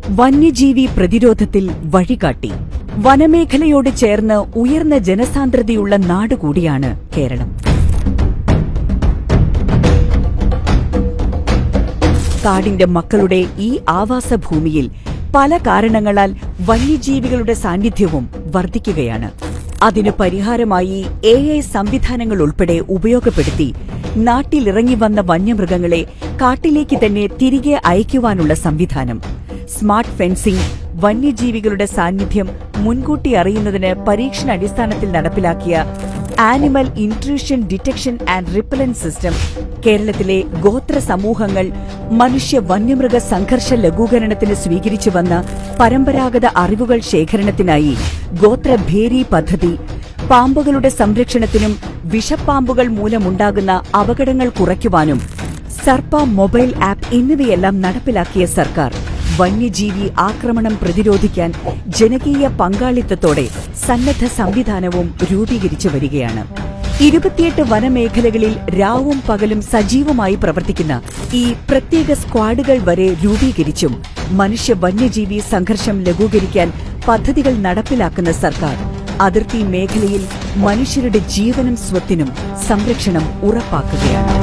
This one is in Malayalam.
വന്യജീവി പ്രതിരോധത്തിൽ വഴികാട്ടി. വനമേഖലയോട് ചേർന്ന് ഉയർന്ന ജനസാന്ദ്രതയുള്ള നാടുകൂടിയാണ് കേരളം. കാടിന്റെ മക്കളുടെ ഈ ആവാസഭൂമിയിൽ പല കാരണങ്ങളാൽ വന്യജീവികളുടെ സാന്നിധ്യവും വർദ്ധിക്കുകയാണ്. അതിനു പരിഹാരമായി AI സംവിധാനങ്ങൾ ഉൾപ്പെടെ ഉപയോഗപ്പെടുത്തി നാട്ടിലിറങ്ങി വന്ന വന്യമൃഗങ്ങളെ കാട്ടിലേക്ക് തന്നെ തിരികെ അയക്കുവാനുള്ള സംവിധാനം, സ്മാർട്ട് ഫെൻസിംഗ്, വന്യജീവികളുടെ സാന്നിധ്യം മുൻകൂട്ടി അറിയുന്നതിന് പരീക്ഷണാടിസ്ഥാനത്തിൽ നടപ്പിലാക്കിയ animal intrusion detection and repellent system, കേരളത്തിലെ ഗോത്ര സമൂഹങ്ങൾ മനുഷ്യ വന്യമൃഗ സംഘർഷ ലഘൂകരണത്തിന് സ്വീകരിച്ചു വന്ന പരമ്പരാഗത അറിവുകൾ ശേഖരണത്തിനായി ഗോത്രഭേരി പദ്ധതി, പാമ്പുകളുടെ സംരക്ഷണത്തിനും വിഷപ്പാമ്പുകൾ മൂലമുണ്ടാകുന്ന അപകടങ്ങൾ കുറയ്ക്കുവാനും സർപ്പ മൊബൈൽ ആപ്പ് എന്നിവയെല്ലാം നടപ്പിലാക്കിയ സർക്കാർ വന്യജീവി ആക്രമണം പ്രതിരോധിക്കാൻ ജനകീയ പങ്കാളിത്തത്തോടെ സന്നദ്ധ സംവിധാനവും രൂപീകരിച്ചു വരികയാണ്. 28 വനമേഖലകളിൽ രാവും പകലും സജീവമായി പ്രവർത്തിക്കുന്ന ഈ പ്രത്യേക സ്ക്വാഡുകൾ വരെ രൂപീകരിച്ചും മനുഷ്യ വന്യജീവി സംഘർഷം ലഘൂകരിക്കാൻ പദ്ധതികൾ നടപ്പിലാക്കുന്ന സർക്കാർ അതിർത്തി മേഖലയിൽ മനുഷ്യരുടെ ജീവനും സ്വത്തിനും സംരക്ഷണം ഉറപ്പാക്കുകയാണ്.